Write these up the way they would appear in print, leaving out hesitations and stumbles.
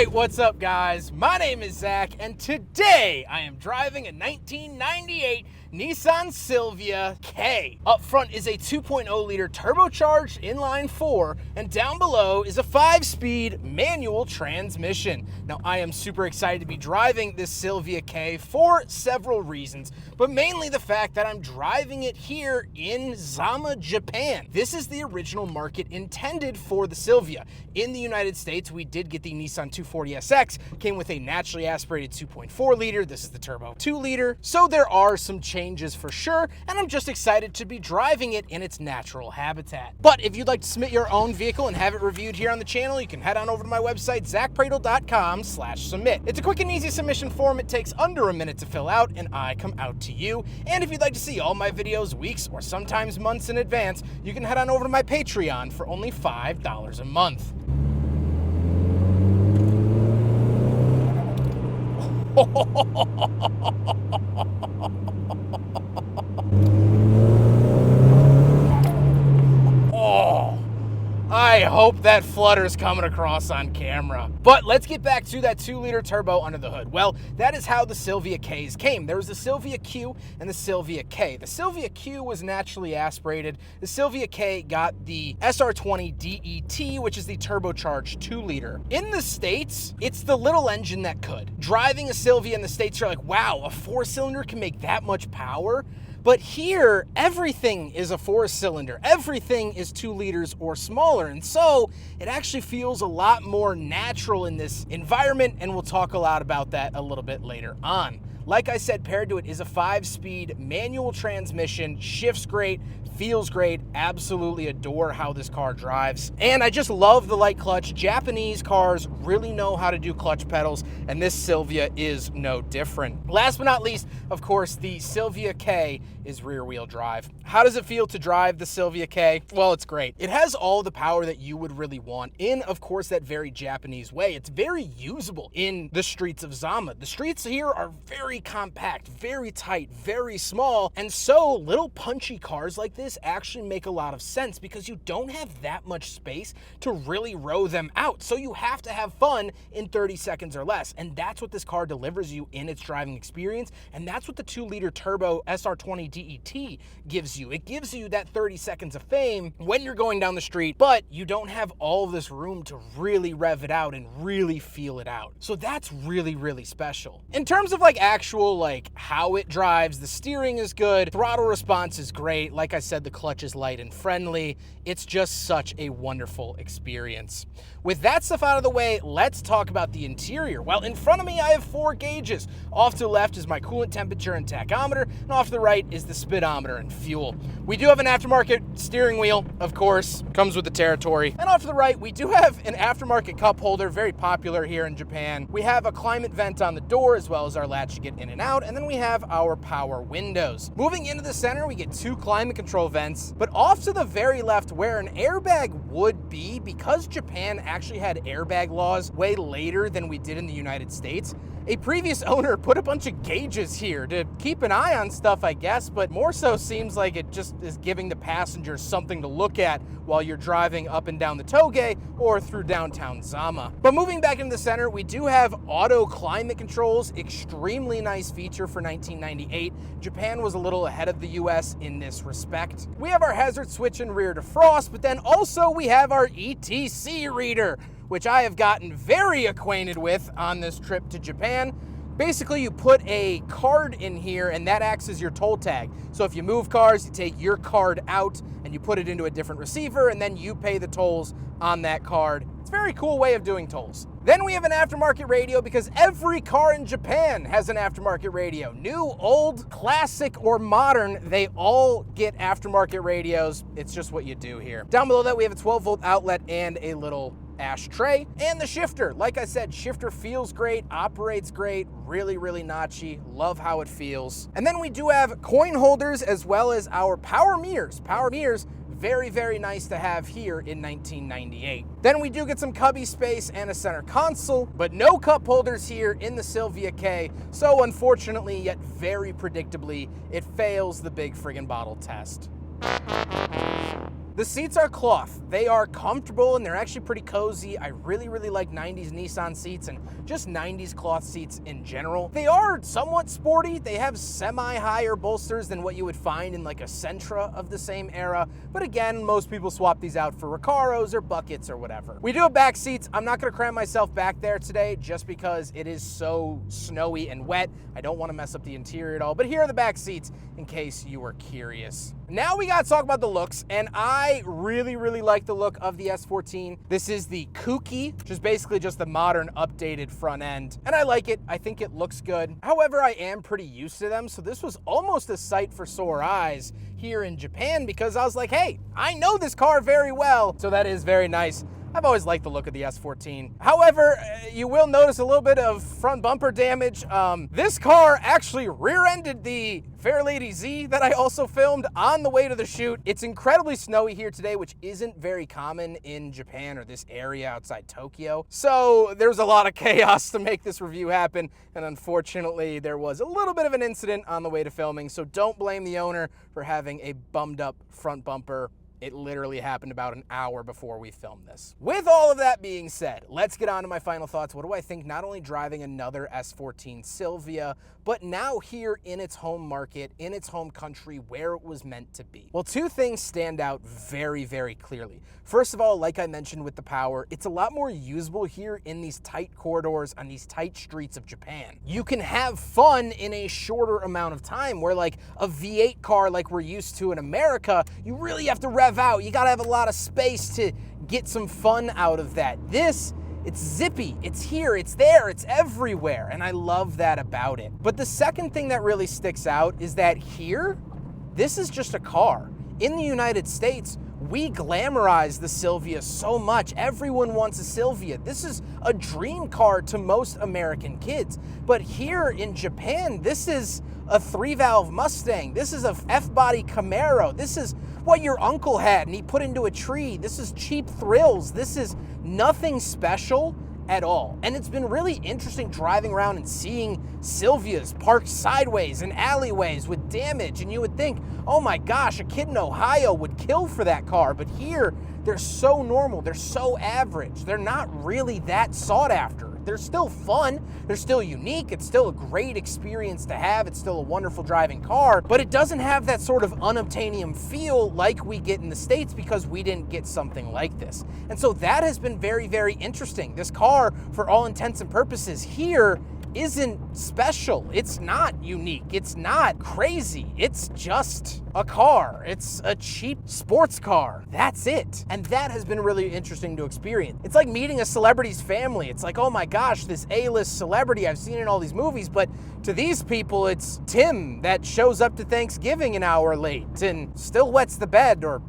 Alright, what's up guys? My name is Zach, and today I am driving a 1998 Nissan Silvia K. Up front is a 2.0 liter turbocharged inline 4, and down below is a 5-speed manual transmission. Now I am super excited to be driving this Silvia K for several reasons, but mainly the fact that I'm driving it here in Zama, Japan. This is the original market intended for the Silvia. In the United States, we did get the Nissan 240SX, came with a naturally aspirated 2.4 liter. This is the turbo 2 liter. So there are some changes for sure, and I'm just excited to be driving it in its natural habitat. But if you'd like to submit your own vehicle and have it reviewed here on the channel, you can head on over to my website, zackpradel.com/submit. It's a quick and easy submission form. It takes under a minute to fill out, and I come out to you. And if you'd like to see all my videos weeks or sometimes months in advance, you can head on over to my Patreon for only $5 a month. Oh, I hope that flutter's coming across on camera. But let's get back to that 2-liter turbo under the hood. Well, that is how the Silvia Ks came. There was the Silvia Q and the Silvia K. The Silvia Q was naturally aspirated. The Silvia K got the S14 DET, which is the turbocharged 2-liter. In the States, it's the little engine that could. Driving a Silvia in the States, you're like, wow, a 4-cylinder can make that much power? But here, everything is a 4-cylinder. Everything is 2 liters or smaller. And so it actually feels a lot more natural in this environment. And we'll talk a lot about that a little bit later on. Like I said, paired to it is a 5-speed manual transmission, shifts great, feels great, absolutely adore how this car drives. And I just love the light clutch. Japanese cars really know how to do clutch pedals, and this Silvia is no different. Last but not least, of course, the Silvia K is rear-wheel drive. How does it feel to drive the Silvia K? Well, it's great. It has all the power that you would really want in, of course, that very Japanese way. It's very usable in the streets of Zama. The streets here are very compact, very tight, very small, and so little punchy cars like this actually make a lot of sense because you don't have that much space to really row them out. So you have to have fun in 30 seconds or less, and that's what this car delivers you in its driving experience, and that's what the 2-liter turbo SR20 DET gives you. It gives you that 30 seconds of fame when you're going down the street, but you don't have all of this room to really rev it out and really feel it out. So that's really, really special. In terms of like actual like how it drives, the steering is good, throttle response is great. Like I said, the clutch is light and friendly. It's just such a wonderful experience. With that stuff out of the way, let's talk about the interior. Well, in front of me, I have 4 gauges. Off to the left is my coolant temperature and tachometer, and off to the right is the speedometer and fuel. We do have an aftermarket steering wheel, of course, comes with the territory. And off to the right, we do have an aftermarket cup holder, very popular here in Japan. We have a climate vent on the door, as well as our latch to get in and out, and then we have our power windows. Moving into the center, we get 2 climate control vents, but off to the very left, where an airbag would be, because Japan actually had airbag laws way later than we did in the United States, a previous owner put a bunch of gauges here to keep an eye on stuff, I guess, but more so seems like it just is giving the passengers something to look at while you're driving up and down the Toge or through downtown Zama. But moving back into the center, we do have auto climate controls, extremely nice feature for 1998. Japan was a little ahead of the US in this respect. We have our hazard switch and rear defrost, but then also we have our ETC reader, which I have gotten very acquainted with on this trip to Japan. Basically, you put a card in here and that acts as your toll tag. So if you move cars, you take your card out and you put it into a different receiver and then you pay the tolls on that card. It's a very cool way of doing tolls. Then we have an aftermarket radio because every car in Japan has an aftermarket radio. New, old, classic, or modern, they all get aftermarket radios. It's just what you do here. Down below that, we have a 12-volt outlet and a little ashtray. And the shifter, like I said, shifter feels great, operates great, really, really notchy. Love how it feels. And then we do have coin holders as well as our power mirrors. Power mirrors, very, very nice to have here in 1998. Then we do get some cubby space and a center console, but no cup holders here in the Silvia K. So unfortunately, yet very predictably, it fails the big friggin' bottle test. The seats are cloth. They are comfortable and they're actually pretty cozy. I really, really like 90s Nissan seats and just 90s cloth seats in general. They are somewhat sporty. They have semi-higher bolsters than what you would find in like a Sentra of the same era. But again, most people swap these out for Recaros or buckets or whatever. We do have back seats. I'm not gonna cram myself back there today just because it is so snowy and wet. I don't wanna mess up the interior at all, but here are the back seats in case you were curious. Now we gotta talk about the looks, and I really, really like the look of the S14. This is the Kooky, which is basically just the modern updated front end, and I like it. I think it looks good. However, I am pretty used to them, so this was almost a sight for sore eyes here in Japan because I was like, hey, I know this car very well, so that is very nice. I've always liked the look of the S14. However, you will notice a little bit of front bumper damage. This car actually rear-ended the Fairlady Z that I also filmed on the way to the shoot. It's incredibly snowy here today, which isn't very common in Japan or this area outside Tokyo. So there's a lot of chaos to make this review happen. And unfortunately, there was a little bit of an incident on the way to filming. So don't blame the owner for having a bummed up front bumper. It literally happened about an hour before we filmed this. With all of that being said, let's get on to my final thoughts. What do I think not only driving another S14 Silvia, but now here in its home market, in its home country, where it was meant to be? Well, two things stand out very, very clearly. First of all, like I mentioned with the power, it's a lot more usable here in these tight corridors on these tight streets of Japan. You can have fun in a shorter amount of time, where like a V8 car like we're used to in America, you really have to rev out. You gotta have a lot of space to get some fun out of that. This, it's zippy, it's here, it's there, it's everywhere, and I love that about it. But the second thing that really sticks out is that here, this is just a car. In the United States, we glamorize the Silvia so much. Everyone wants a Silvia. This is a dream car to most American kids. But here in Japan, this is a 3-valve Mustang. This is a F-body Camaro. This is what your uncle had and he put into a tree. This is cheap thrills. This is nothing special at all. And it's been really interesting driving around and seeing Silvias parked sideways in alleyways with damage, and you would think, oh my gosh, a kid in Ohio would kill for that car. But here, they're so normal, they're so average, they're not really that sought after. They're still fun, they're still unique, it's still a great experience to have, it's still a wonderful driving car, but it doesn't have that sort of unobtainium feel like we get in the States because we didn't get something like this. And so that has been very, very interesting. This car, for all intents and purposes, here isn't special. It's not unique. It's not crazy. It's just a car. It's a cheap sports car. That's it. And that has been really interesting to experience. It's like meeting a celebrity's family. It's like, oh my gosh, this A-list celebrity I've seen in all these movies, but to these people, it's Tim that shows up to Thanksgiving an hour late and still wets the bed, or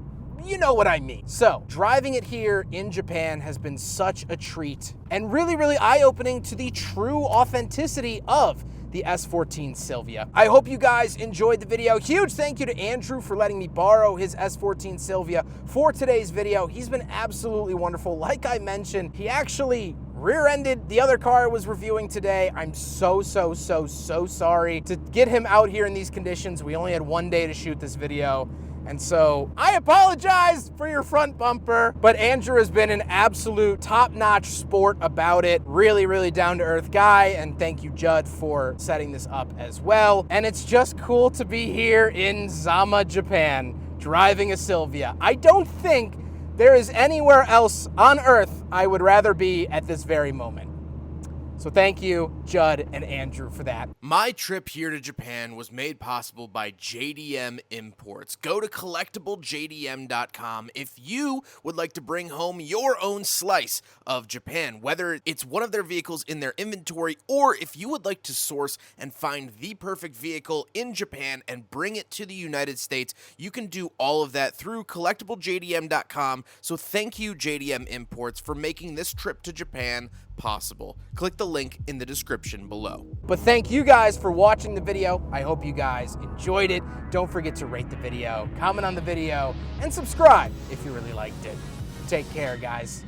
you know what I mean. So driving it here in Japan has been such a treat and really, really eye-opening to the true authenticity of the S14 Silvia. I hope you guys enjoyed the video. Huge thank you to Andrew for letting me borrow his S14 Silvia for today's video. He's been absolutely wonderful. Like I mentioned, he actually rear-ended the other car I was reviewing today. I'm so sorry to get him out here in these conditions. We only had one day to shoot this video. And so I apologize for your front bumper, but Andrew has been an absolute top-notch sport about it. Really, really down-to-earth guy, and thank you, Judd, for setting this up as well. And it's just cool to be here in Zama, Japan, driving a Silvia. I don't think there is anywhere else on Earth I would rather be at this very moment. So thank you, Judd and Andrew, for that. My trip here to Japan was made possible by JDM Imports. Go to collectiblejdm.com if you would like to bring home your own slice of Japan, whether it's one of their vehicles in their inventory or if you would like to source and find the perfect vehicle in Japan and bring it to the United States. You can do all of that through collectiblejdm.com. So thank you, JDM Imports, for making this trip to Japan possible. Click the link in the description below. But thank you guys for watching the video. I hope you guys enjoyed it. Don't forget to rate the video, comment on the video, and subscribe if you really liked it. Take care, guys.